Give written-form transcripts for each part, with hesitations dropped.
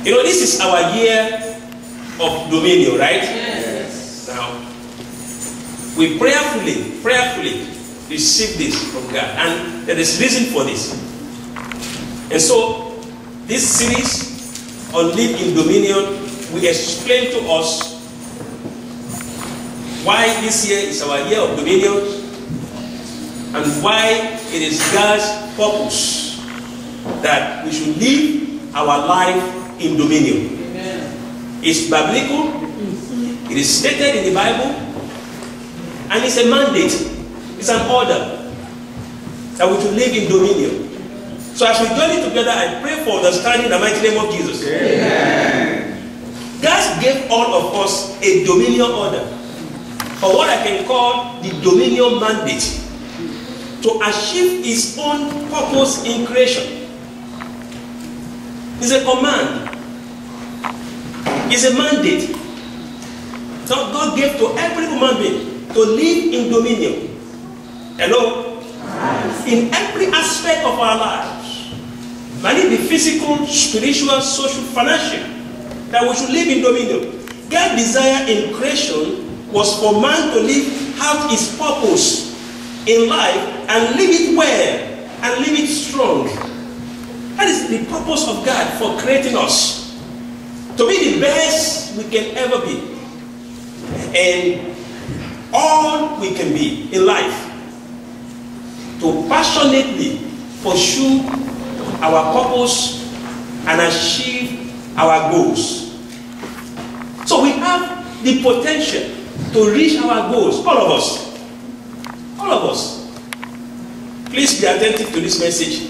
You know, this is our year of dominion, right? Yes. Now, we prayerfully receive this from God, and there is reason for this. And so, this series on Live in Dominion will explain to us why this year is our year of dominion and why it is God's purpose that we should live our life in dominion. Amen. It's biblical, it is stated in the Bible, and it's a mandate, it's an order that we should live in dominion. So as we journey together, I pray for understanding in the mighty name of Jesus. Amen. God gave all of us a dominion order, or what I can call the dominion mandate, to achieve His own purpose in creation. It's a command. It's a mandate that God gave to every human being to live in dominion. Hello? In every aspect of our lives, might it be physical, spiritual, social, financial, that we should live in dominion. God's desire in creation was for man to live out his purpose in life and live it well and live it strong. That is the purpose of God for creating us, to be the best we can ever be and all we can be in life, to passionately pursue our purpose and achieve our goals. So we have the potential to reach our goals, all of us. All of us. Please be attentive to this message.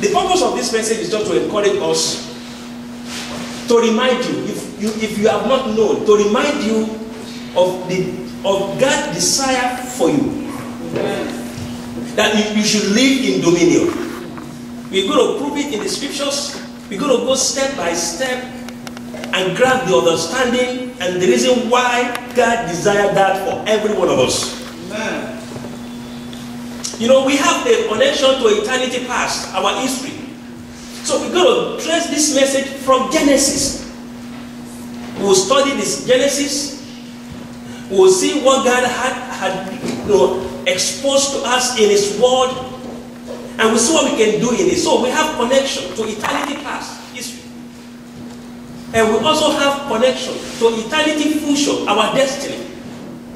The purpose of this message is just to encourage us, to remind you, if you have not known, to remind you of God's desire for you. That you should live in dominion. We're going to prove it in the scriptures. We're going to go step by step and grab the understanding and the reason why God desired that for every one of us. Amen. You know, we have a connection to eternity past, our history. So we're going to trace this message from Genesis. We'll study this Genesis. We'll see what God had exposed to us in His Word, and we'll see what we can do in it. So we have connection to eternity past, history. And we also have connection to eternity future, our destiny,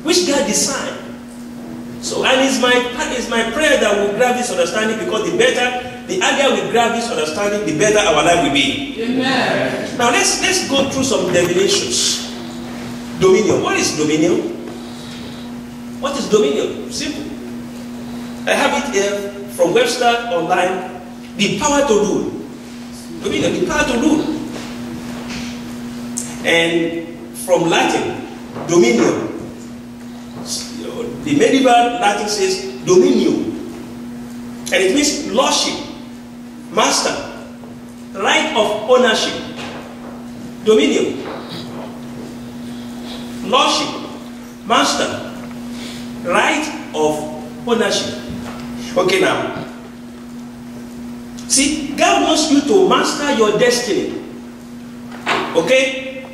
which God designed. So, and it's my prayer that we'll grab this understanding, because the earlier we grab this understanding, the better our life will be. Amen. Now let's go through some definitions. Dominion. What is dominion? What is dominion? Simple. I have it here from Webster Online. The power to rule. Dominion, the power to rule. And from Latin, dominion. The medieval Latin says dominium. And it means lordship, master, right of ownership. Dominion. Lordship, master, right of ownership. Okay, now, see, God wants you to master your destiny. Okay?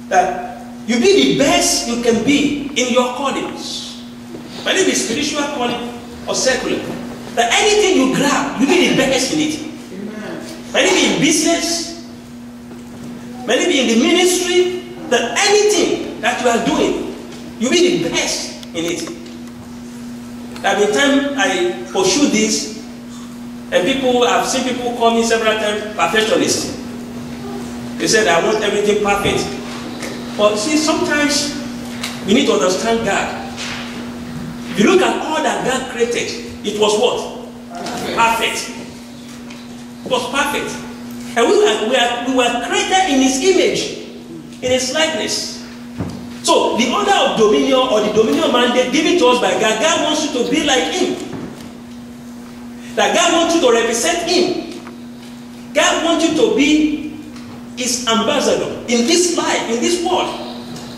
That you be the best you can be in your callings. Whether it be spiritual calling or secular. That anything you grab, you be the best in it. Whether it be in business, whether it be in the ministry, that anything that you are doing, you be the best in it. At the time I pursue this, and I've seen people call me several times perfectionist. They said, I want everything perfect. But see, sometimes we need to understand God. If you look at all that God created, it was what? Perfect. It was perfect. And we were created in His image, in His likeness. So the order of dominion, or the dominion mandate given to us by God, God wants you to be like Him. That God wants you to represent Him. God wants you to be His ambassador in this life, in this world.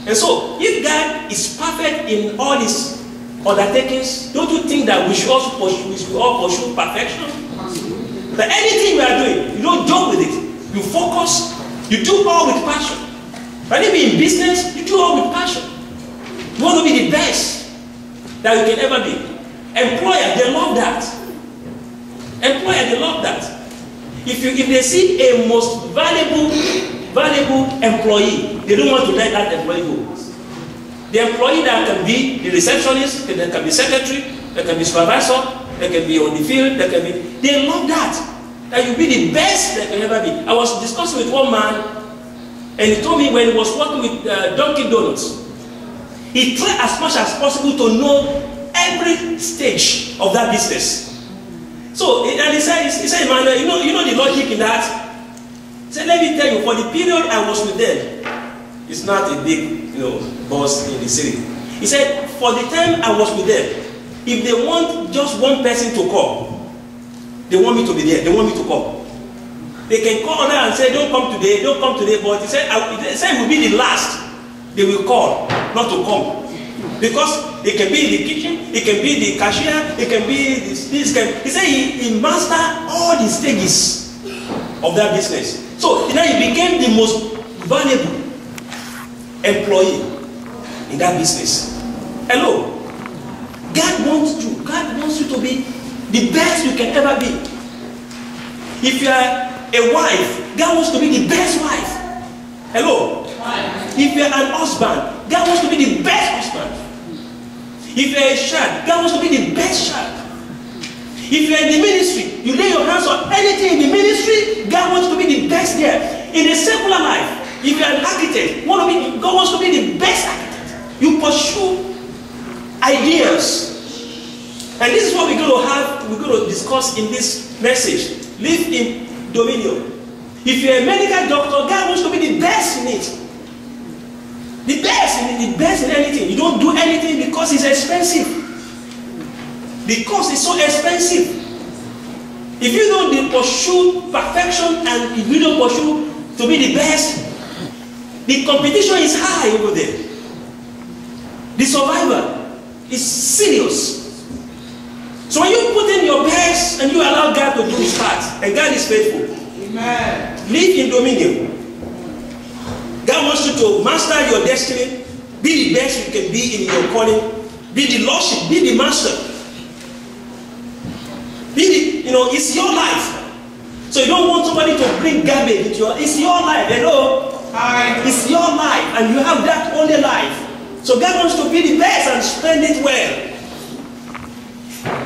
And so, if God is perfect in all His undertakings, don't you think that we should all pursue perfection? That anything you are doing, you don't joke with it. You focus, you do all with passion. But if you're in business, you do all with passion. You want to be the best that you can ever be. Employers, they love that. Employers, they love that. If they see a most valuable employee, they don't want to let that employee go. The employee that can be the receptionist, that can be secretary, that can be supervisor, that can be on the field, that can be, they love that. That you be the best that can ever be. I was discussing with one man, and he told me when he was working with Dunkin' Donuts, he tried as much as possible to know every stage of that business. So, and he said, Emmanuel, you know the logic in that? He said, let me tell you, for the period I was with them, it's not a big, boss in the city. He said, for the time I was with them, if they want just one person to call, they want me to be there, they want me to call. They can call her and say, don't come today, but he said it will be the last they will call, not to come. Because it can be in the kitchen, it can be the cashier, it can be this he said he mastered all the stages of that business. So now he became the most valuable employee in that business. Hello. God wants you to be the best you can ever be. If you are a wife, God wants to be the best wife. Hello. If you are an husband, God wants to be the best husband. If you are a child, God wants to be the best child. If you are in the ministry, you lay your hands on anything in the ministry, God wants to be the best there. In a secular life, if you are an architect, God wants to be the best architect. You pursue ideas. And this is what we're going to discuss in this message. Live in dominion. If you're a medical doctor, God wants to be the best in it. The best in anything. You don't do anything because it's expensive. The cost is so expensive. If you don't pursue perfection and if you don't pursue to be the best, the competition is high over there. The survivor is serious. So when you put in your best and you allow God to do his part, and God is faithful. Amen. Live in dominion. God wants you to master your destiny, be the best you can be in your calling, be the lordship, be the master. Be the, it's your life. So you don't want somebody to bring garbage into it's your life. Hello? Hi. It's your life, and you have that only life. So God wants to be the best and spend it well.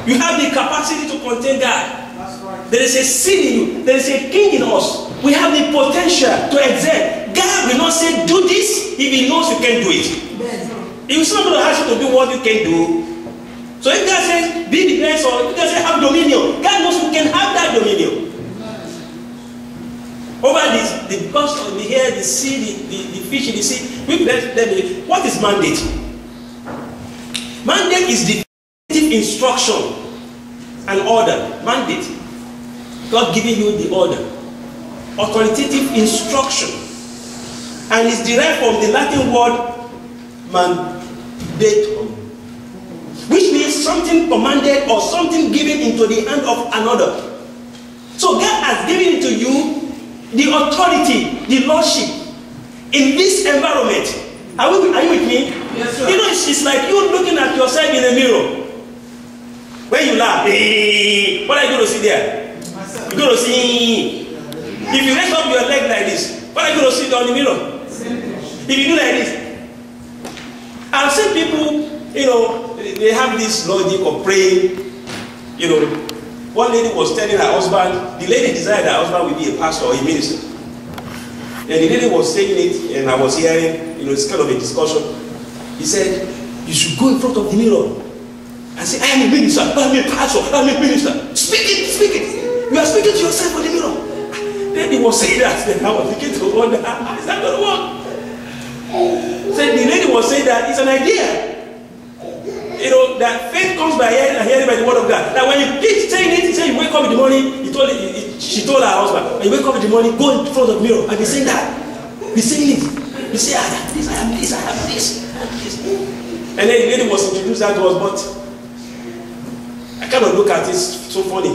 You have the capacity to contain God. That's right. There is a seed in you. There is a king in us. We have the potential to excel. God will not say, do this, if he knows you can't do it. He is not going to ask you to do what you can do. So if God says, be the best, or if God says, have dominion, God knows you can have that dominion. Over this, because we hear the sea, the fish in the sea, what is mandate? Mandate is the instruction and order. Mandate. God giving you the order. Authoritative instruction. And it's derived from the Latin word mandatum, which means something commanded or something given into the hand of another. So God has given it to you the authority, the lordship in this environment. Are you with me? Yes, sir. It's like you looking at yourself in a mirror. When you laugh, hey, what are you going to see there? You're going to see. If you raise up your leg like this, what are you going to see on the mirror? If you do like this, I've seen people, they have this logic of praying. One lady was telling her husband, the lady desired her husband would be a pastor or a minister. And the lady was saying it, and I was hearing, it's kind of a discussion. He said, you should go in front of the mirror and say, I am a minister, I am a pastor, I am a minister. Speak it. You are speaking to yourself on the mirror. Then he was saying that, and I was beginning to wonder, is that going to work? So the lady was saying that it's an idea. That faith comes by hearing by the word of God. That when you keep saying it, you wake up in the morning, she told her husband, when you wake up in the morning, go in front of the mirror and be saying that. Be saying it. You say, I have this, I have this, I have this, I have this. And then the lady was introduced that to us, but I kind of look at it so funny.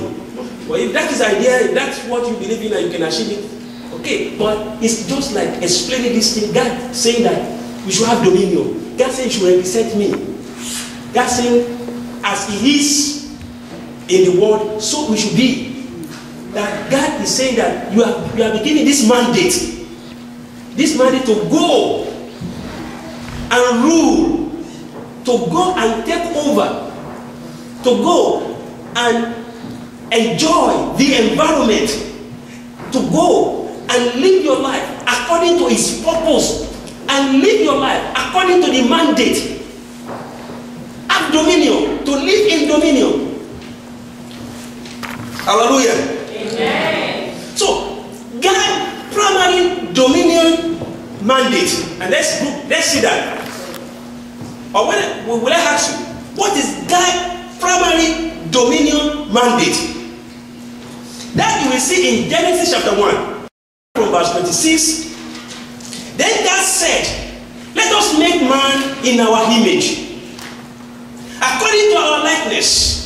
But if that is the idea, if that's what you believe in and you can achieve it, okay. But it's just like explaining this thing. God saying that we should have dominion. God saying you should represent me. God saying as He is in the world, so we should be. That God is saying that you are beginning this mandate. This mandate to go and rule, to go and take over, to go and enjoy the environment, to go and live your life according to His purpose, and live your life according to the mandate. Have dominion, to live in dominion. Hallelujah. Amen. So, God primary dominion mandate, and let's see that. Or will I ask you, what is God primary dominion mandate? That you will see in Genesis chapter 1, from verse 26. Then God said, let us make man in our image, according to our likeness.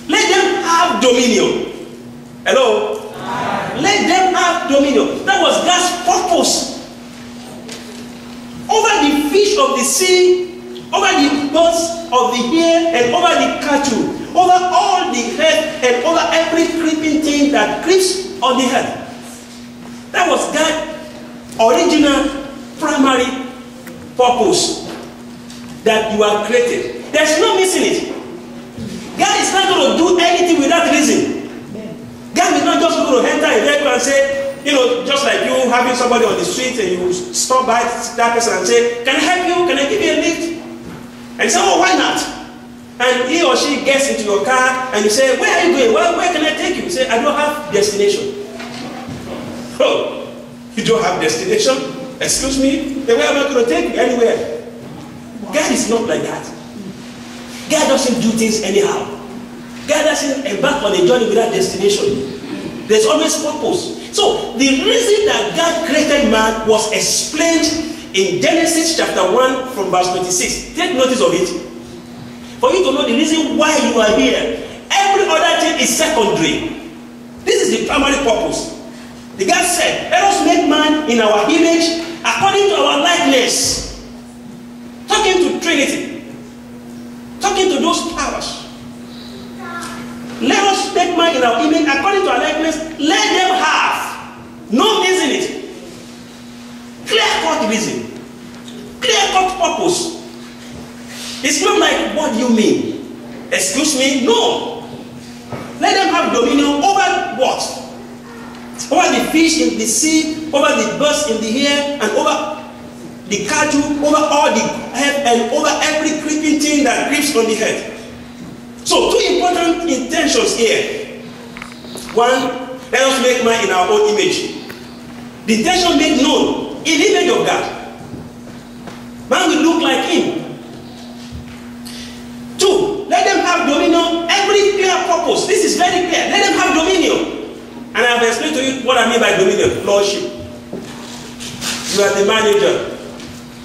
Let them have dominion. Hello? Let them have dominion. That was God's purpose. Over the fish of the sea, over the birds of the air, and over the cattle, over all the earth, and over every creeping thing that creeps on the earth. That was God's original primary purpose, that you are created. There's no missing it. God is not going to do anything without reason. God is not just going to enter a vehicle and say, just like you having somebody on the street and you stop by that person and say, can I help you? Can I give you a lift? And you say, oh, why not? And he or she gets into your car and you say, where are you going? Where can I take you? You say, I don't have destination. Oh, you don't have destination? Excuse me? Then where am I going to take you? Anywhere. God is not like that. God doesn't do things anyhow. God doesn't embark on a journey without destination. There's always purpose. So, the reason that God created man was explained in Genesis chapter 1 from verse 26. Take notice of it. For you to know the reason why you are here. Every other thing is secondary. This is the primary purpose. The God said, let us make man in our image according to our likeness. Talking to Trinity. Talking to those powers. Let us make man in our image according to our likeness. Let them have. No reason it. Clear-cut reason. Clear-cut purpose. It's not like, what do you mean? Excuse me? No. Let them have dominion over what? Over the fish in the sea, over the birds in the air, and over the cattle, over all the earth, and over every creeping thing that creeps on the earth. So, two important intentions here. One, let us make man in our own image. The intention made known in the image of God. Man will look like Him. Two, let them have dominion. Every clear purpose. This is very clear. Let them have dominion. And I have explained to you what I mean by dominion. Lordship. You are the manager.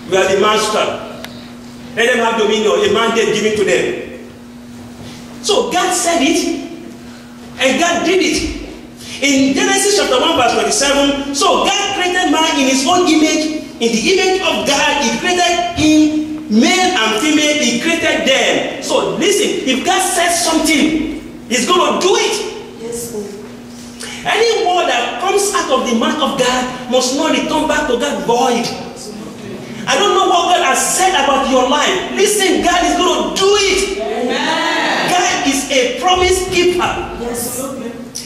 You are the master. Let them have dominion. A mandate given to them. So God said it, and God did it. In Genesis chapter 1 verse 27, so God created man in His own image. In the image of God, He created him, male and female, He created them. So listen, if God says something, He's going to do it. Yes, sir. Any word that comes out of the mouth of God must not return back to God void. I don't know what God has said about your life. Listen, God is going to do it. Amen. God is a promise keeper. Yes.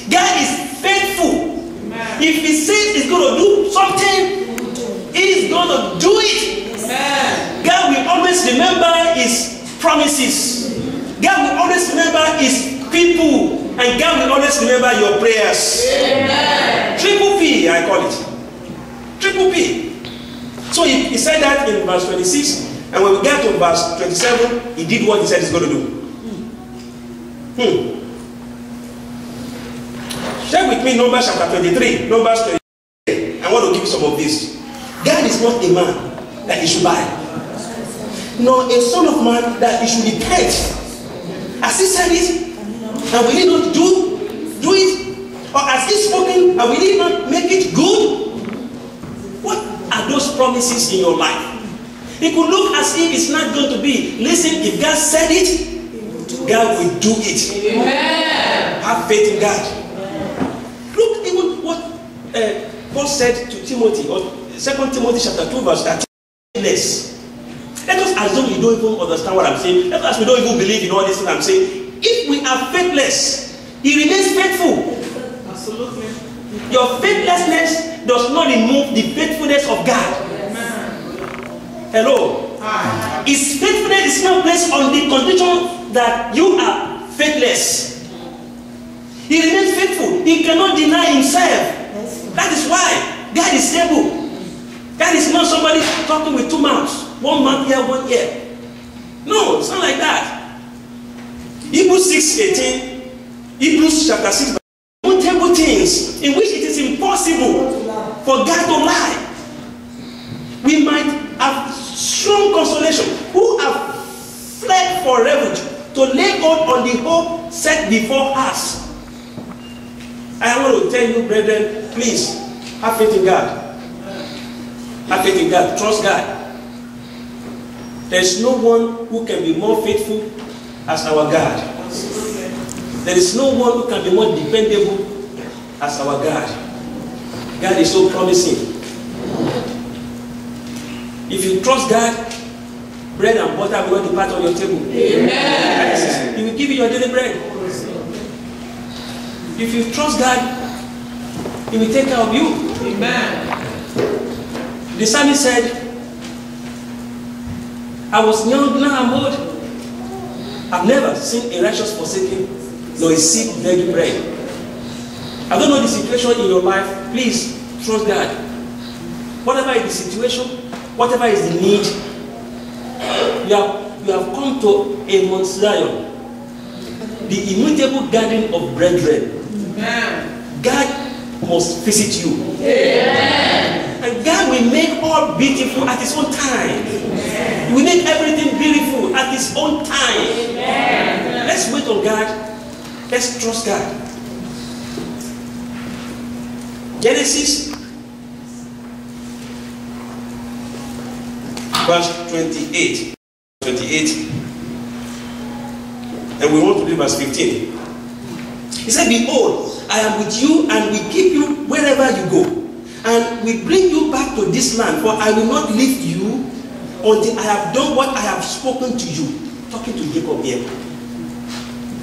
God is faithful. Amen. If He says He's going to do something, He's going to do it. Amen. God will always remember His promises. God will always remember His people. And God will always remember your prayers. Amen. Triple P, I call it. Triple P. So he said that in verse 26, and when we get to verse 27, He did what He said He's going to do. Share with me Numbers chapter 23. Numbers 23. I want to give you some of this. God is not a man that He should buy, nor a son of man that He should repent. As He said it, and will He not do it? Or has He spoken and will He not make it good? What are those promises in your life? It could look as if it's not going to be. Listen, if God said it, God will do it. Amen. Have faith in God. Look even what Paul said to Timothy, or 2 Timothy chapter 2 verse 13. Let us assume you don't even understand what I'm saying. Let us we don't even believe in all this thing I'm saying. If we are faithless, He remains faithful. Absolutely. Your faithlessness does not remove the faithfulness of God. Hello. His faithfulness is not based on the condition that you are faithless. He remains faithful. He cannot deny Himself. That is why God is able. God is not somebody talking with two mouths. One mouth here, one ear. No, it's not like that. Hebrews 6:18, Hebrews chapter 6, untable things in which it is impossible for God to lie. We might have strong consolation who have fled for refuge to lay hold on the hope set before us. I want to tell you, brethren, please have faith in God. Have faith in God. Trust God. There is no one who can be more faithful as our God. There is no one who can be more dependable as our God. God is so promising. If you trust God, bread and butter will not depart on your table. Amen. He will give you your daily bread. If you trust God, He will take care of you. Amen. The psalmist said, I was young, now I'm old. I've never seen a righteous forsaken, nor a seed begging bread. I don't know the situation in your life. Please trust God. Whatever is the situation, whatever is the need, you have come to a Mount Zion, the immutable garden of brethren. Amen. God must visit you. Amen. And God will make all beautiful at His own time. He will make everything beautiful at His own time. Amen. Let's wait on God. Let's trust God. Genesis verse 28. And we want to read verse 15. He said, behold, I am with you and will keep you wherever you go, and will bring you back to this land, for I will not leave you until I have done what I have spoken to you. Talking to Jacob here.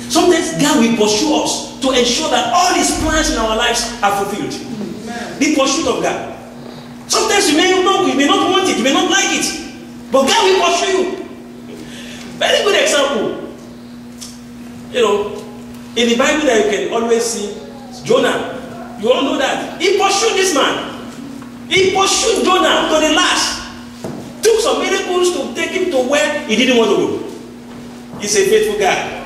Sometimes God will pursue us to ensure that all His plans in our lives are fulfilled. The pursuit of God. Sometimes you may not want it, you may not like it, but God will pursue you. Very good example. You know, in the Bible that you can always see Jonah. You all know that. He pursued this man. He pursued Jonah to the last. Took some miracles to take him to where he didn't want to go. He's a faithful God.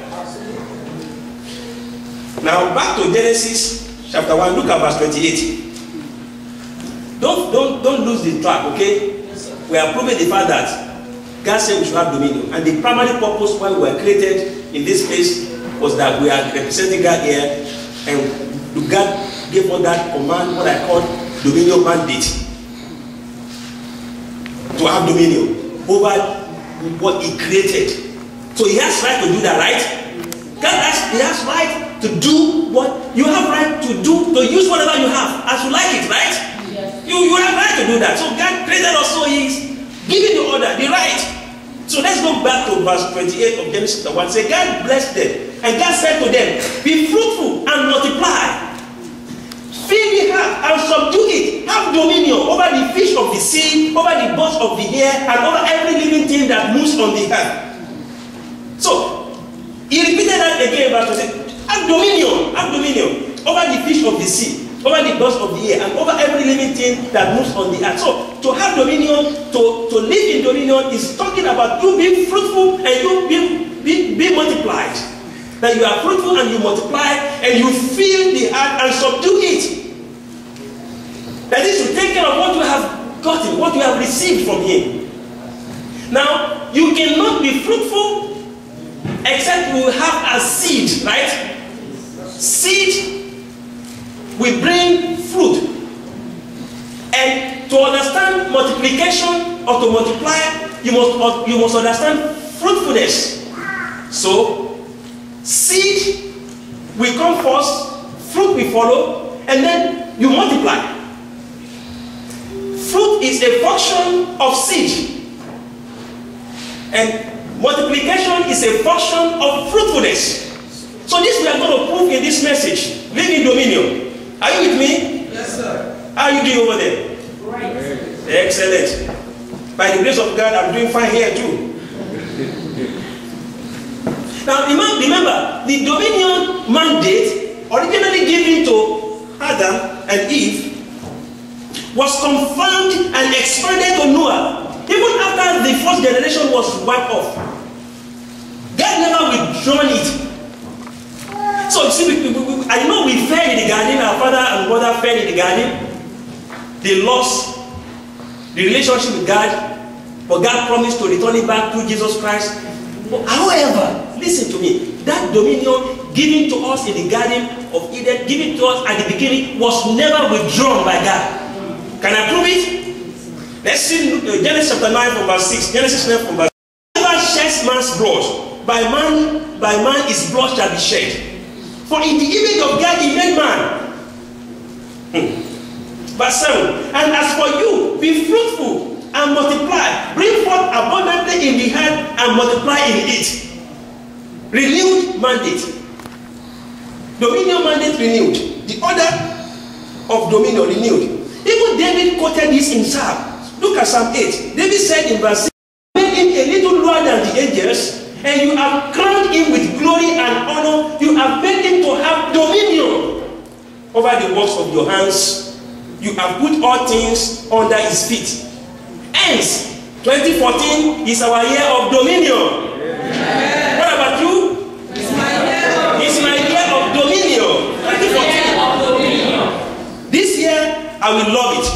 Now back to Genesis chapter 1. Look at verse 28. Don't lose the track, okay? We are proving the fact that God said we should have dominion. And the primary purpose why we were created in this place was that we are representing God here, and God gave us that command, what I call dominion mandate, to have dominion over what He created. So He has right to do that, right? He has right to do what you have right to do, to use whatever you have as you like it, right? Yes. You have right to do that. So God created us, so He's giving the order, the right. So let's go back to verse 28 of Genesis chapter 1. Say, God blessed them, and God said to them, be fruitful and multiply. Fill the earth and subdue it. Have dominion over the fish of the sea, over the birds of the air, and over every living thing that moves on the earth. So, He repeated that again, verse 28. Have dominion over the fish of the sea, over the birds of the air, and over every living thing that moves on the earth. So, to have dominion, to live in dominion, is talking about you being fruitful and you being multiplied. That you are fruitful and you multiply and you fill the earth and subdue it. That is to take care of what you have gotten, what you have received from Him. Now, you cannot be fruitful except you have a seed, right? Seed will bring fruit. And to understand multiplication or to multiply, you must understand fruitfulness. So, seed will come first, fruit will follow, and then you multiply. Fruit is a function of seed, and multiplication is a function of fruitfulness. So this we are going to prove in this message. Live in dominion. Are you with me? Yes, sir. How are you doing over there? Right. Excellent. By the grace of God, I'm doing fine here too. Now remember, the dominion mandate originally given to Adam and Eve was confirmed and expanded to Noah even after the first generation was wiped off. God never withdrawn it. So you see, I know we fell in the garden, our father and mother fell in the garden. They lost the relationship with God, but God promised to return it back through Jesus Christ. But however, listen to me, that dominion given to us in the Garden of Eden, given to us at the beginning, was never withdrawn by God. Can I prove it? Let's see Genesis chapter 9 from verse 6. Genesis 9 from verse 6. Whoever sheds man's blood, by man his blood shall be shed. For in the image of God he made man. Verse 7. And as for you, be fruitful and multiply. Bring forth abundantly in the earth and multiply in it. Renewed mandate. Dominion mandate renewed. The order of dominion renewed. Even David quoted this in Psalm. Look at Psalm 8. David said in verse 6, made him a little lower than the angels, and you have crowned him with glory and honor. You have made him to have dominion over the works of your hands. You have put all things under his feet. Hence, 2014 is our year of dominion. Yeah. What about you? It's my year. It's my year of dominion. 2014. This year, I will love it.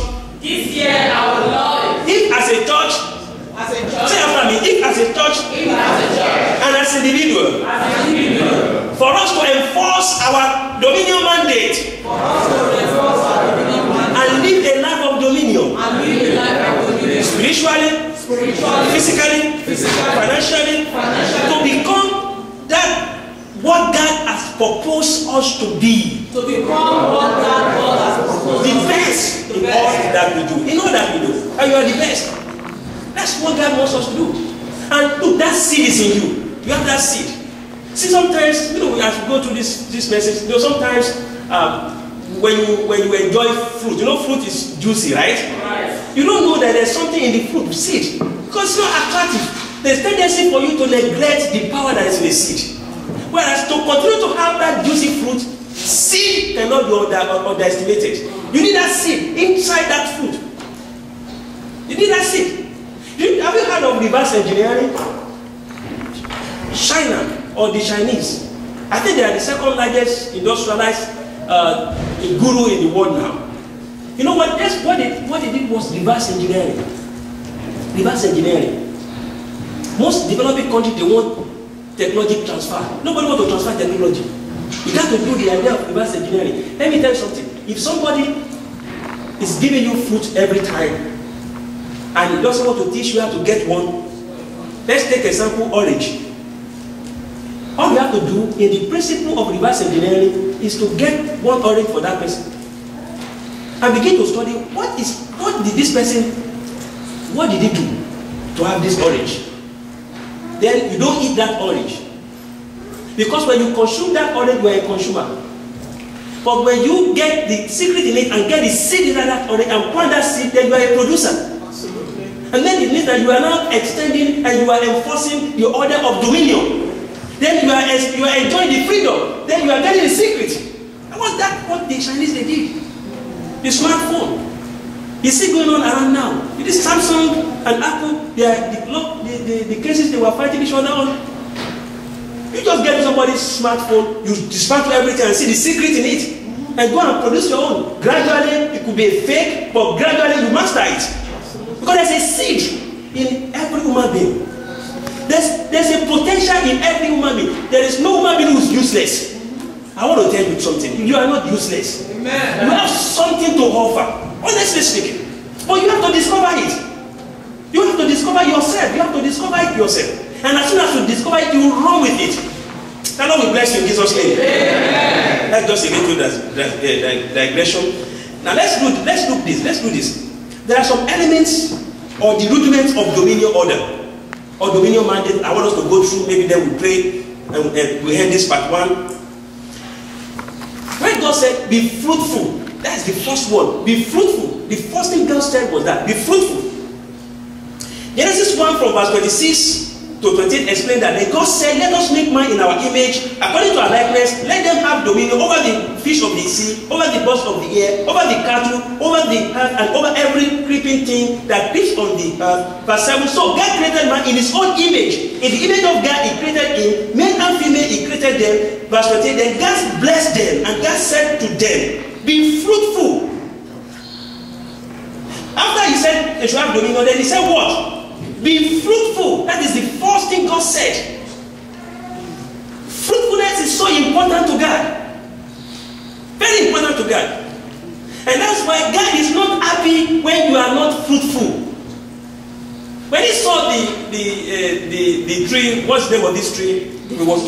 This year I will love it. If as a church, say after me, if as a church, and as individual, for us to enforce our dominion mandate, and live a life of dominion, spiritually, physically, financially, to become that what God has proposed us to be. To become what God has proposed. The best in all that we do. In all that we do. And you are the best. That's what God wants us to do. And look, that seed is in you. You have that seed. See, sometimes, as we go through this message, sometimes when you enjoy fruit, fruit is juicy, right? You don't know that there's something in the fruit seed. Because it's not attractive. There's tendency for you to neglect the power that is in the seed. Whereas to continue to have that juicy fruit, seed cannot be underestimated. You need that seed inside that fruit. You need that seed. Have you heard of reverse engineering? China or the Chinese, I think they are the second largest industrialized guru in the world now. You know what? What they did was reverse engineering. Reverse engineering. Most developing countries, they want technology transfer. Nobody wants to transfer technology. You got to do the idea of reverse engineering. Let me tell you something. If somebody is giving you fruit every time, and he doesn't want to teach you how to get one, let's take example orange. All you have to do in the principle of reverse engineering is to get one orange for that person and begin to study what did this person, what did he do to have this orange. Then you don't eat that orange, because when you consume that orange, you are a consumer. But when you get the secret in it and get the seed inside that orange and plant that seed, then you are a producer. Absolutely. And then it means that you are now extending and you are enforcing the order of dominion. Then you are enjoying the freedom. Then you are getting the secret. And what the Chinese they did? The smartphone. You see going on around now. It is Samsung and Apple. The cases they were fighting each other on. You just get somebody's smartphone, you dismantle everything and see the secret in it, and go and produce your own. Gradually, it could be a fake, but gradually you master it. Because there's a seed in every human being. There's a potential in every human being. There is no human being who is useless. I want to tell you something. You are not useless. Amen. You have something to offer, honestly speaking. But you have to discover it. You have to discover yourself. You have to discover it yourself. And as soon as you discover it, you will run with it. The Lord will bless you in Jesus' name. Amen. Let's just get to that digression. Now let's do this. Let's do this. There are some elements or the rudiments of dominion order or dominion mandate. I want us to go through. Maybe then we pray and we end this part 1. When God said, "Be fruitful," that's the first one. Be fruitful. The first thing God said was that, be fruitful. Genesis 1 from verse 26 to 28 explained that God said, "Let us make man in our image, according to our likeness. Let them have dominion over the fish of the sea, over the birds of the air, over the cattle, over the earth, and over every creeping thing that creeps on the earth." Verse 7. So God created man in his own image. In the image of God, he created him. Male and female, he created them. Verse 28. Then God blessed them, and God said to them, "Be fruitful." After he said they should have dominion, then he said what? Be fruitful. That is the first thing God said. Fruitfulness is so important to God. Very important to God. And that's why God is not happy when you are not fruitful. When he saw the tree, what's the name of this tree? It was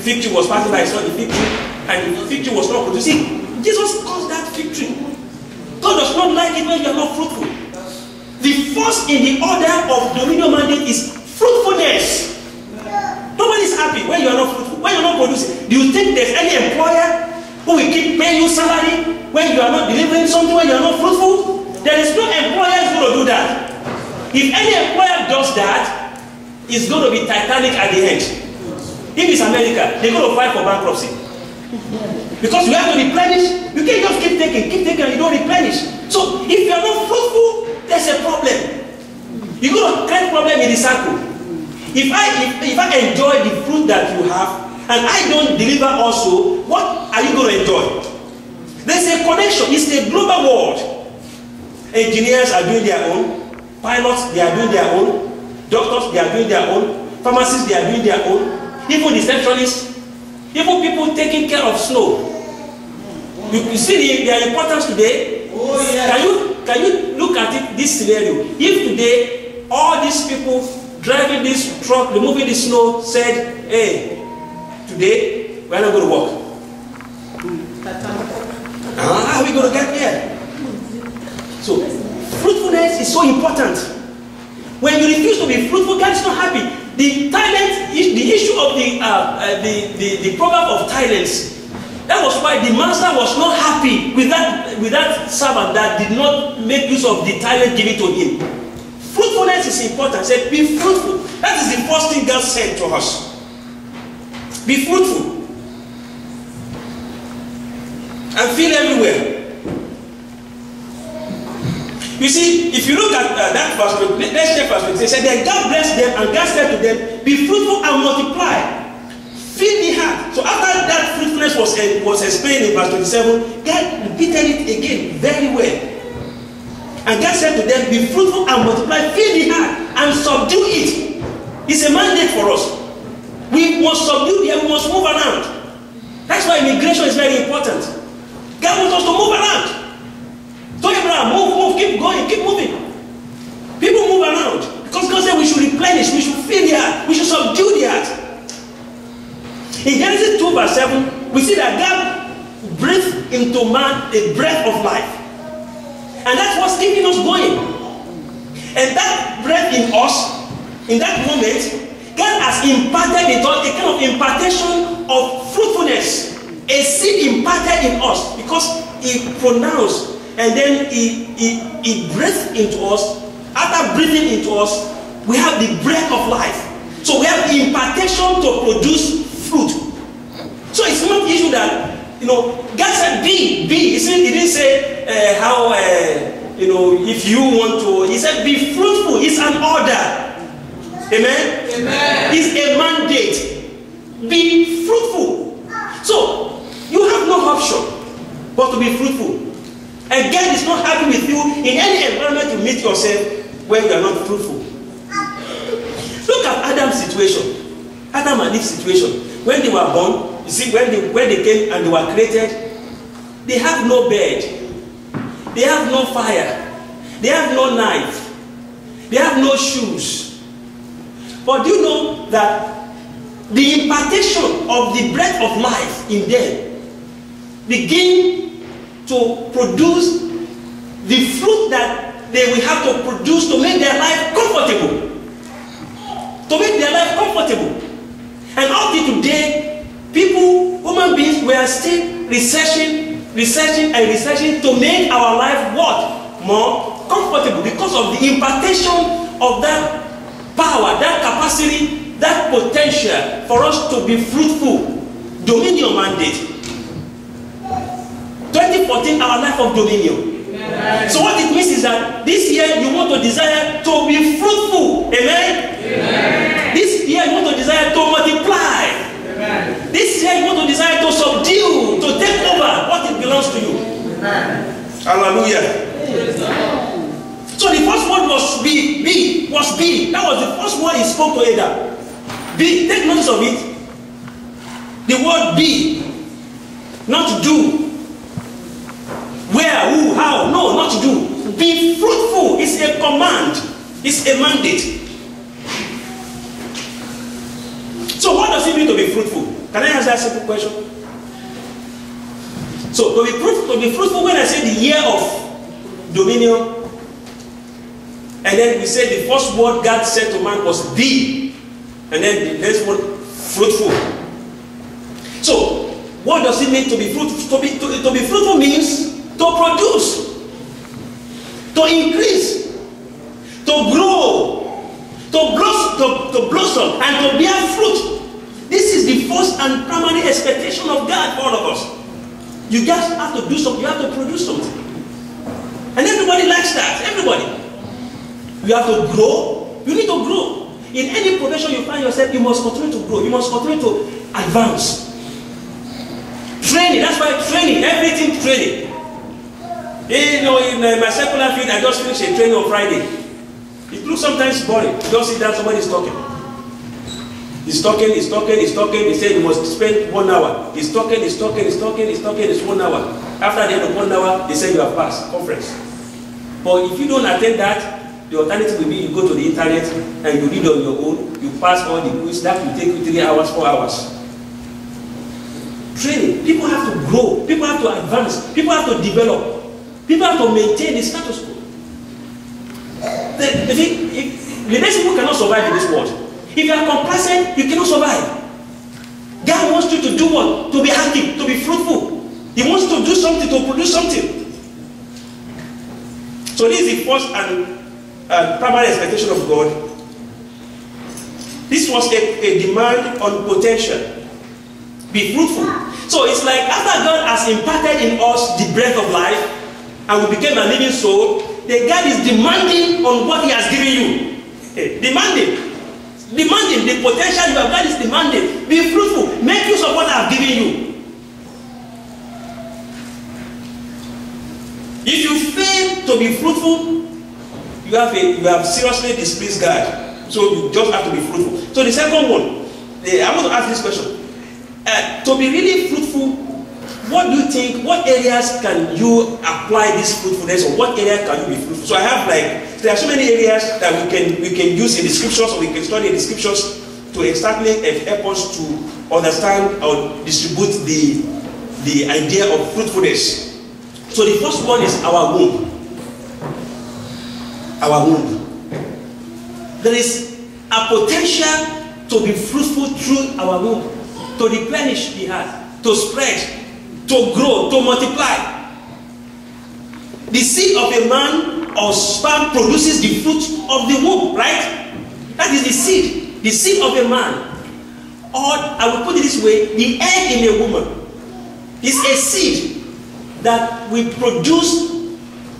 fig tree was passing by, he saw the fig tree, and the fig tree was not producing. Jesus caused that fig tree. God does not like it when you are not fruitful. The first in the order of dominion mandate is fruitfulness. Nobody is happy when you are not fruitful, when you are not producing. Do you think there's any employer who will keep paying you salary when you are not delivering something, when you are not fruitful? There is no employer who will do that. If any employer does that, it's going to be Titanic at the end. If it's America, they're going to file for bankruptcy. Because you have to replenish. You can't just keep taking, and you don't replenish. So if you are not fruitful, there's a problem. You're going to create problem in the circle. If I enjoy the fruit that you have and I don't deliver also, what are you going to enjoy? There's a connection. It's a global world. Engineers are doing their own. Pilots, they are doing their own. Doctors, they are doing their own. Pharmacists, they are doing their own. Even receptionists, even people taking care of snow. You see their importance today. Oh, yeah. Can you look at it, this scenario? If today all these people driving this truck, removing the snow, said, "Hey, today we're not going to work." How are we going to get there? So, fruitfulness is so important. When you refuse to be fruitful, God is not happy. The talent, the issue of the proverb of talents. That was why the master was not happy with that servant that did not make use of the talent given to him. Fruitfulness is important. He said, "Be fruitful." That is the first thing God said to us. Be fruitful. And fill everywhere. You see, if you look at that verse, let's check verse 6. He said, "Then God blessed them, and God said to them, be fruitful and multiply. Fill the heart." So after that fruitfulness was explained in verse 27, God repeated it again very well. And God said to them, "Be fruitful and multiply, fill the heart and subdue it." It's a mandate for us. We must subdue it, we must move around. That's why immigration is very important. God wants us to move around. So Abraham, move, keep going, keep moving. People move around. Because God said we should replenish, we should fill the heart, we should subdue the heart. In Genesis 2 verse 7, we see that God breathed into man a breath of life. And that's what's keeping us going. And that breath in us, in that moment, God has imparted in us a kind of impartation of fruitfulness. A seed imparted in us because He pronounced and then he breathed into us. After breathing into us, we have the breath of life. So we have the impartation to produce fruit. So it's not the issue that, God said be. He didn't say if you want to. He said be fruitful. It's an order. Amen? Amen. It's a mandate. Be fruitful. So you have no option but to be fruitful. And God is not happy with you in any environment you meet yourself when you are not fruitful. Look at Adam's situation. Adam and Eve's situation. When they were born, You see, when they came and they were created, they have no bed, they have no fire, they have no knife, they have no shoes. But do you know that the impartation of the breath of life in them begin to produce the fruit that they will have to produce to make their life comfortable? To make their life comfortable. And up to today, people, human beings, we are still researching to make our life what? More comfortable, because of the impartation of that power, that capacity, that potential for us to be fruitful. Dominion mandate. 2014, our life of dominion. Amen. So what it means is that this year you want to desire to be fruitful. Amen? Amen. This year you want to desire to multiply. Amen. This year you want to desire to subdue, to take over what it belongs to you. Amen. Hallelujah. Amen. So the first word was be. Was be. That was the first word he spoke to Adam. Be. Take notice of it. The word be. Not do. Where, who, how. No, not to do. Be fruitful. It's a command. It's a mandate. So what does it mean to be fruitful? Can I answer a simple question? So to be fruitful, when I say the year of dominion, and then we say the first word God said to man was be, and then the next word fruitful. So what does it mean to be fruitful? To be fruitful means to produce, to increase, to grow, to blossom, and to bear fruit. This is the first and primary expectation of God for all of us. You just have to do something. You have to produce something, and everybody likes that. Everybody. You have to grow. You need to grow. In any profession you find yourself, you must continue to grow. You must continue to advance. Training. That's why training. Everything training. You know, in my secular field, I just finished a training on Friday. It looks sometimes boring. You just sit down, somebody is talking. He's talking. He said you must spend 1 hour. He's talking. It's 1 hour. After the end of 1 hour, they say you have passed conference. But if you don't attend that, the alternative will be you go to the internet and you read on your own. You pass all the quiz. That will take you 3 hours, 4 hours. Training. People have to grow. People have to advance. People have to develop. People have to maintain the status quo. The next people cannot survive in this world. If you are complacent, you cannot survive. God wants you to do what? To be active, to be fruitful. He wants to do something, to produce something. So this is the first and primary expectation of God. This was a demand on potential. Be fruitful. So it's like after God has imparted in us the breath of life, and we became a living soul, the God is demanding on what He has given you. Demanding the potential you have. God is demanding. Be fruitful. Make use of what I have given you. If you fail to be fruitful, you have seriously displeased God. So you just have to be fruitful. So the second one, I want to ask this question. To be really fruitful, what do you think, what areas can you apply this fruitfulness, or what area can you be fruitful? So I have there are so many areas that we can use in the scriptures, or we can study in the scriptures to exactly help us to understand or distribute the idea of fruitfulness. So the first one is our womb. Our womb. There is a potential to be fruitful through our womb, to replenish the earth, to spread, to grow, to multiply. The seed of a man or sperm produces the fruit of the womb, right? That is the seed of a man. Or I will put it this way, the egg in a woman is a seed that will produce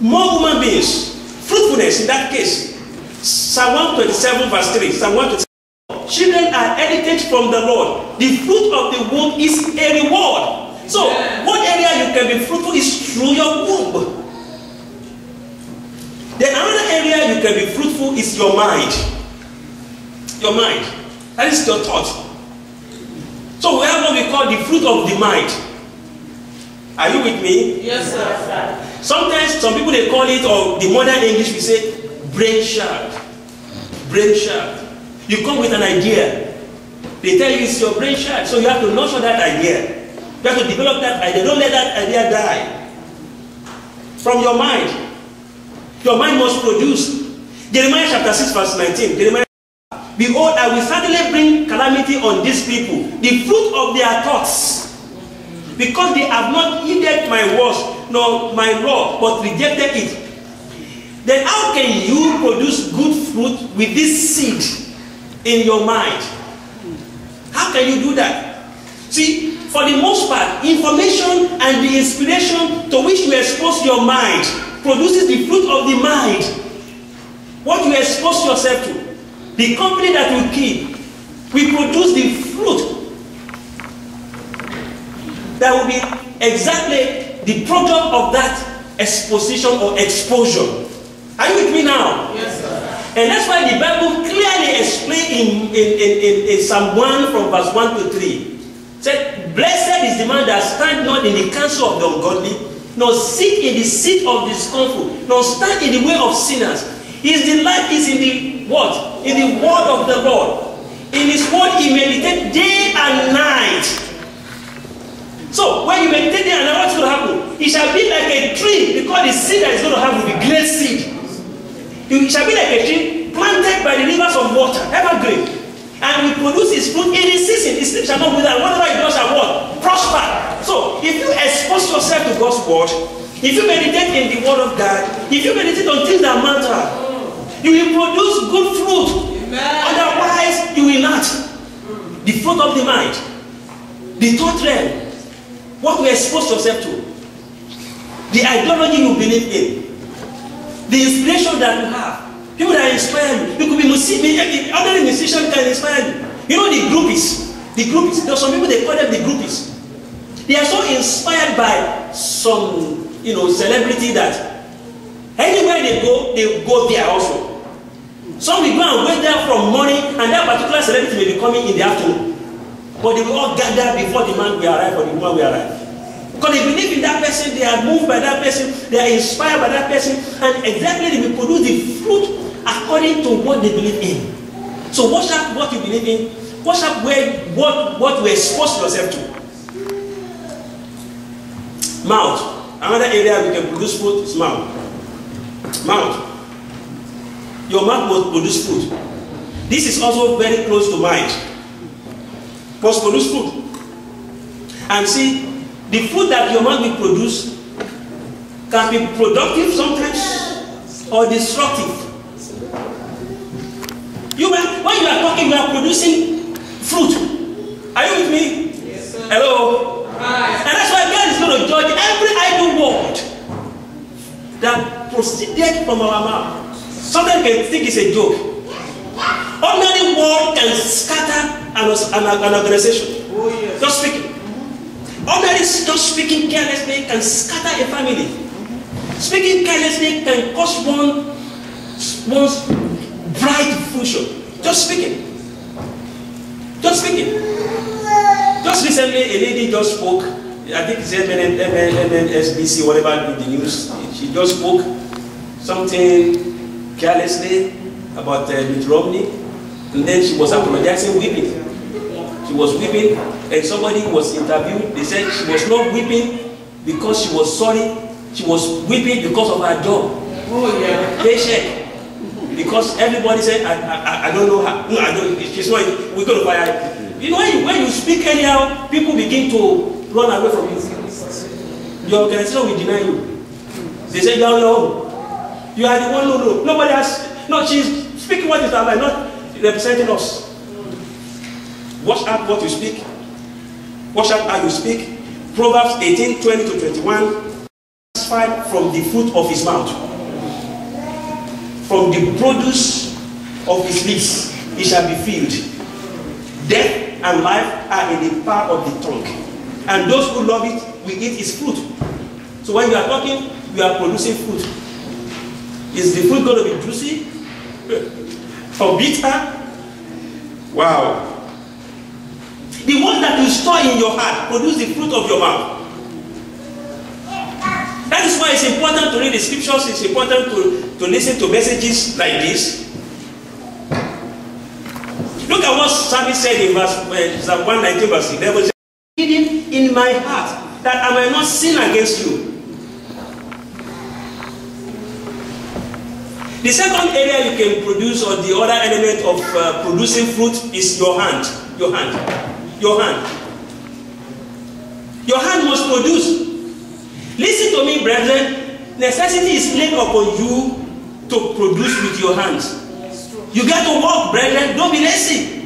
more human beings. Fruitfulness in that case. Psalm 127 verse 3. Psalm 127. Children are heritage from the Lord. The fruit of the womb is a reward. So, what area you can be fruitful is through your womb. Then another area you can be fruitful is your mind. Your mind. That is your thought. So we have what we call the fruit of the mind. Are you with me? Yes, sir. Sometimes some people they call it, or the modern English we say, brain sharp. Brain sharp. You come with an idea. They tell you it's your brain sharp, so you have to nurture that idea. You have to develop that idea. Don't let that idea die. From your mind. Your mind must produce. Jeremiah chapter 6 verse 19. Jeremiah, behold, I will certainly bring calamity on these people, the fruit of their thoughts, because they have not heeded my words, nor my law, but rejected it. Then how can you produce good fruit with this seed in your mind? How can you do that? See, for the most part, information and the inspiration to which you expose your mind produces the fruit of the mind. What you expose yourself to, the company that you keep, will produce the fruit that will be exactly the product of that exposition or exposure. Are you with me now? Yes, sir. And that's why the Bible clearly explains in Psalm 1 from verse 1 to 3. Said, blessed is the man that stands not in the counsel of the ungodly, nor sit in the seat of discomfort, nor stand in the way of sinners. His delight is in the what? In the word of the Lord. In his word he meditates day and night. So when you meditate day and night, what's going to happen? It shall be like a tree, because the seed that is going to have will be great seed. It shall be like a tree planted by the rivers of water, evergreen, and will produce its fruit in its season. Its leaf shall not wither, and whatever it does shall what? Prosper. So if you expose yourself to God's word, if you meditate in the word of God, if you meditate on things that matter, you will produce good fruit. Amen. Otherwise, you will not. The fruit of the mind, the thought realm, what you expose yourself to, the ideology you believe in, the inspiration that you have, people that inspire you. You could be other musicians can inspire you. You know the groupies. The groupies. There are some people they call them the groupies. They are so inspired by some, celebrity that anywhere they go there also. Some will go and wait there from morning, and that particular celebrity may be coming in the afternoon. But they will all gather before the man will arrive or the woman will arrive. Because they believe in that person, they are moved by that person, they are inspired by that person, and exactly they will produce the fruit according to what they believe in. So watch out what you believe in, watch out what you expose yourself to. Mouth. Another area we can produce fruit is mouth. Mouth. Your mouth must produce fruit. This is also very close to mind. Must produce fruit. And see, the food that your mouth will produce can be productive sometimes or destructive. When you are talking, you are producing fruit. Are you with me? Yes, sir. Hello? Right. And that's why God is going to judge every idle word that proceeded from our mouth. Sometimes you can think it's a joke. Ordinary word can scatter an organization. Oh, yes. Just speaking. Ordinary just speaking carelessly can scatter a family. Speaking carelessly can cause one's bright future. Just speaking. Just speaking. Just recently, a lady just spoke. I think it's MNSBC, whatever in the news. She just spoke something carelessly about Mitt Romney, and then she was apologizing, weeping. She was weeping, and somebody was interviewed. They said she was not weeping because she was sorry. She was weeping because of her job. Oh, yeah. Paycheck. Because everybody said, I don't know her. No, I don't. She's not. We're going to fire her. You know, when you speak anyhow, people begin to run away from you. Your organization will deny you. They say you are alone. You are the one. No. Nobody has. No, she's speaking what is about, not representing us. Watch out what you speak. Watch out how you speak. Proverbs 18:20-21. Satisfied from the fruit of his mouth, from the produce of his lips, he shall be filled. Death and life are in the power of the tongue, and those who love it will eat its fruit. So when you are talking, you are producing fruit. Is the fruit going to be juicy or bitter? Wow. The word that you store in your heart produce the fruit of your mouth. That is why it's important to read the scriptures. It's important to listen to messages like this. Look at what Psalmist said in Psalm 119 verse 11. Hidden in my heart, that I might not sin against you. The second area you can produce, or the other element of producing fruit, is your hand. Your hand. Your hand. Your hand must produce. Listen to me, brethren. Necessity is laid upon you to produce with your hands. You got to work, brethren. Don't be lazy.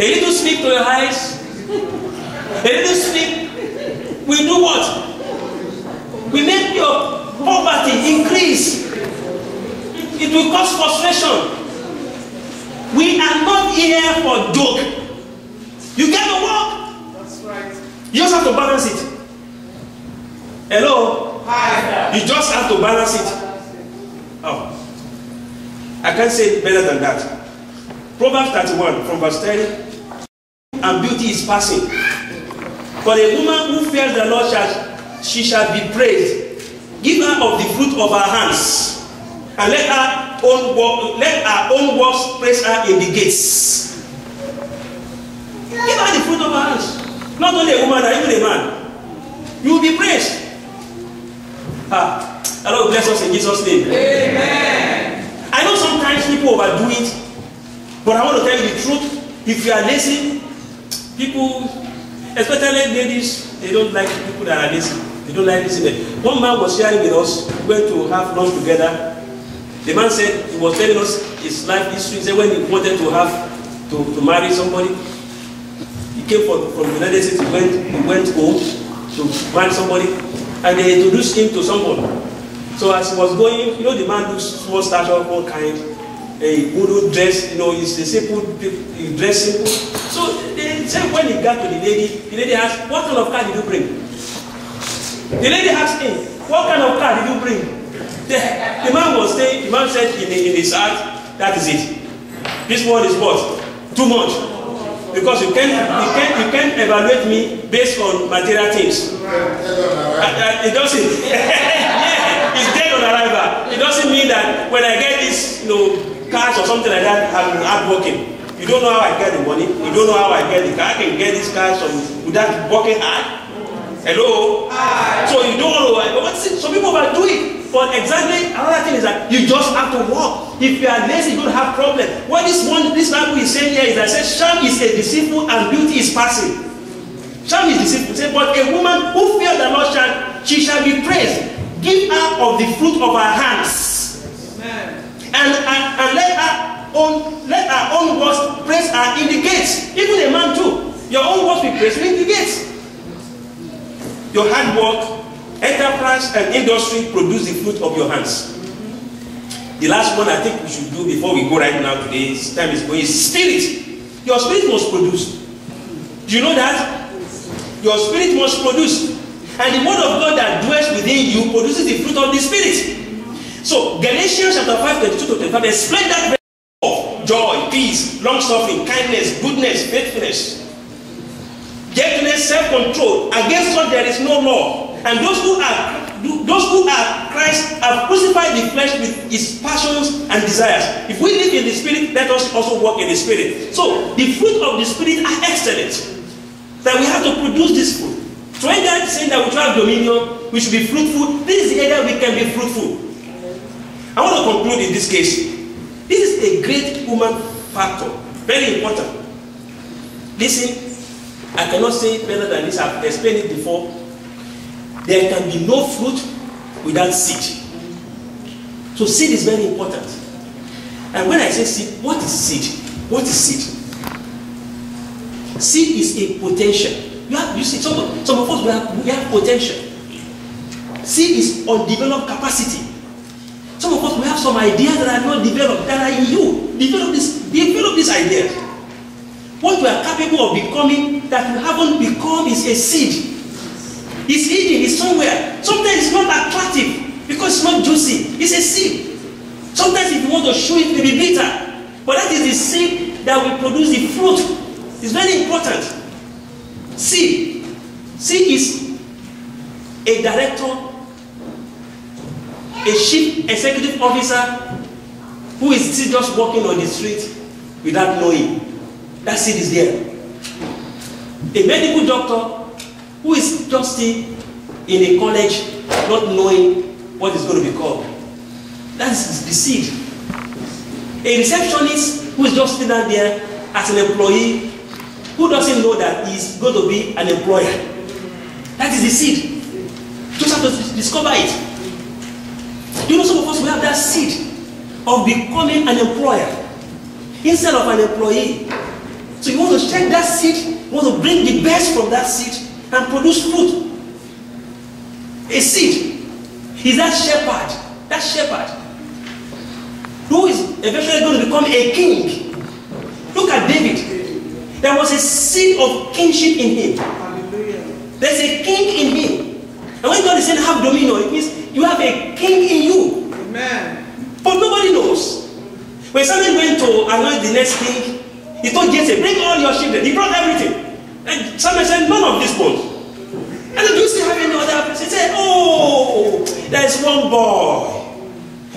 A little sleep to your eyes. A little sleep. We do what? We make your poverty increase. It will cause frustration. We are not here for joke. You got to work. That's right. You just have to balance it. Hello? Hi. You just have to balance it. Oh. I can't say it better than that. Proverbs 31 from verse 30. And beauty is passing. For a woman who fears the Lord she shall be praised. Give her of the fruit of her hands, and let her own works praise her in the gates. Give her the fruit of her hands. Not only a woman, but even a man. You will be praised. The Lord bless us in Jesus' name. Amen. I know sometimes people overdo it, but I want to tell you the truth. If you are lazy, people, especially ladies, they don't like people that are lazy. They don't like listening. One man was sharing with us. We went to have lunch together. The man said, he was telling us his life history. He said when he wanted to marry somebody, he came from the United States. He went home to marry somebody, and they introduced him to someone. So as he was going, the man looks small stature, all kind. A good dress, he's a simple, he dress simple. So they said when he got to the lady asked, what kind of car did you bring? The lady asked him, what kind of car did you bring? The man said in his heart, that is it. This one is what? Too much. Because you can't evaluate me based on material things. It doesn't. Yeah, it's dead on arrival. It doesn't mean that when I get this, cars or something like that, I'm hardworking. You don't know how I get the money. You don't know how I get the car. I can get these cars without working hard. Hello? Hi. So you don't know. But some people overdo it. But exactly another thing is that you just have to work. If you are lazy, you don't have problem. What this Bible is saying here is that it says shame is a deceitful and beauty is passing. Shame is deceitful. Say, but a woman who fears the Lord she shall be praised. Give her of the fruit of her hands. Amen. And let her own works praise her in the gates. Even a man too. Your own works will praise you in the gates. Your hard work, enterprise, and industry produce the fruit of your hands. The last one I think we should do before we go right now today, time is going, is spirit. Your spirit must produce. Do you know that? Your spirit must produce. And the word of God that dwells within you produces the fruit of the spirit. So Galatians chapter 5, 22-25 explain that joy, peace, long-suffering, kindness, goodness, faithfulness, gentleness, self-control. Against such there is no law. And those who are Christ have crucified the flesh with its passions and desires. If we live in the spirit, let us also walk in the spirit. So the fruit of the spirit are excellent. That we have to produce this fruit. So when God is saying that we should have dominion, we should be fruitful, this is the area we can be fruitful. I want to conclude in this case. This is a great human factor. Very important. Listen, I cannot say it better than this. I've explained it before. There can be no fruit without seed. So seed is very important. And when I say seed, what is seed? What is seed? Seed is a potential. You see, some of us we have potential. Seed is undeveloped capacity. Some of us we have some ideas that are not developed, that are in you. Develop these ideas. What we are capable of becoming that we haven't become is a seed. It's hidden, it's somewhere. Sometimes it's not attractive because it's not juicy. It's a seed. Sometimes if you want to chew it, it may be bitter. But that is the seed that will produce the fruit. It's very important. Seed. Seed is a director, a chief executive officer who is still just walking on the street without knowing. That seed is there. A medical doctor who is just still in a college not knowing what is going to be called. That is the seed. A receptionist who is just sitting down there as an employee who doesn't know that he's going to be an employer. That is the seed. You just have to discover it. You know, some of us, we have that seed of becoming an employer instead of an employee. So you want to check that seed, you want to bring the best from that seed and produce fruit. A seed is that shepherd who is eventually going to become a king. Look at David. There was a seed of kingship in him. There's a king in him. And when God is saying have dominion, it means you have a king in you. Amen. But nobody knows. When Samuel went to anoint the next king, he told Jesse, bring all your children. He brought everything. And Samuel said, none of these bones. And then, do you still have any other person? He said, oh, there is one boy.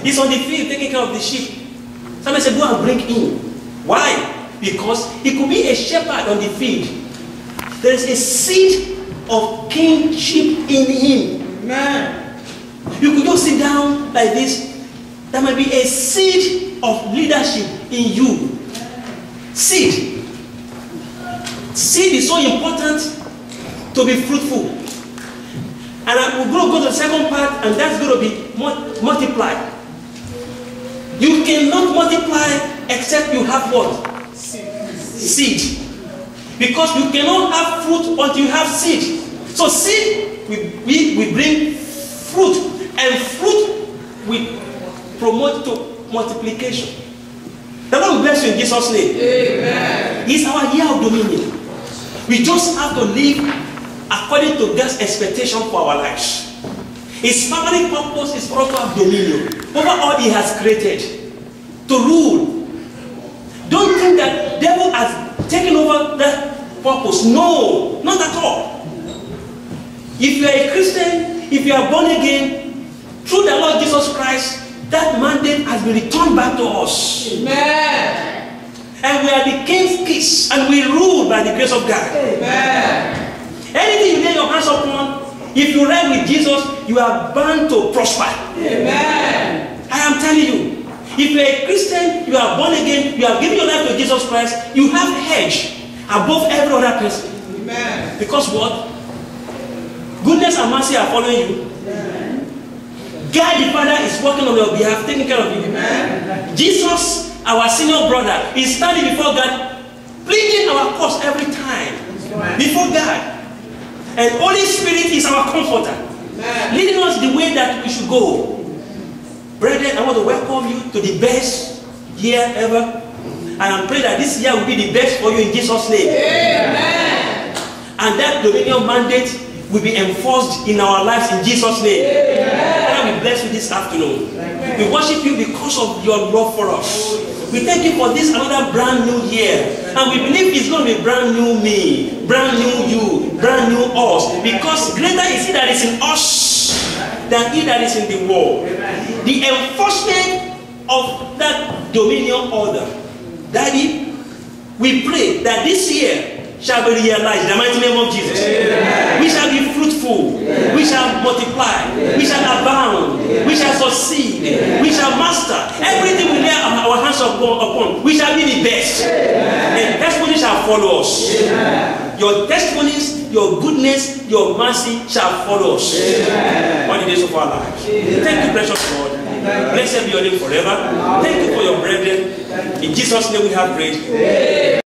He's on the field taking care of the sheep. Samuel said, go and bring him. Why? Because he could be a shepherd on the field. There is a seed of kingship in him. Amen. You could just sit down like this. There might be a seed of leadership in you. Seed. Seed is so important to be fruitful. And I will go to the second part, and that's going to be multiply. You cannot multiply except you have what? Seed. Because you cannot have fruit until you have seed. So seed we bring fruit, and fruit we promote to multiplication. The Lord will bless you in Jesus' name. Amen. It's our year of dominion. We just have to live according to God's expectation for our lives. His family purpose is for us to have dominion over all He has created, to rule. Don't think that the devil has taken over that purpose. No, not at all. If you are a Christian, if you are born again, through the Lord Jesus Christ, that mandate has been returned back to us. Amen. And we are the king's kids, and we rule by the grace of God. Amen. Anything you lay your hands upon, if you ride with Jesus, you are bound to prosper. Amen. I am telling you, if you are a Christian, you are born again, you have given your life to Jesus Christ, you have hedge above every other person. Amen. Because what? Goodness and mercy are following you. God the Father is working on your behalf, taking care of you. Amen. Jesus, our senior brother, is standing before God, pleading our cause every time before God. And Holy Spirit is our comforter, leading us the way that we should go. Brethren, I want to welcome you to the best year ever. And I pray that this year will be the best for you in Jesus' name. Amen. And that dominion mandate will be enforced in our lives in Jesus' name. Father, we bless you this afternoon. We worship you because of your love for us. We thank you for this another brand new year. And we believe it's going to be brand new me, brand new you, brand new us. Because greater is he that is in us than he that is in the world. The enforcement of that dominion order. Daddy, we pray that this year shall be realized in the mighty name of Jesus. Amen. We shall be fruitful. Amen. We shall multiply. Amen. We shall abound. Amen. We shall succeed. Amen. We shall master everything we lay our hands upon. We shall be the best. Amen. And testimony shall follow us. Amen. Your testimonies, your goodness, your mercy shall follow us. Amen. All the days of our lives. Amen. Thank you, precious Lord. Blessed be your name forever. Thank you for your brethren. In Jesus' name we have prayed.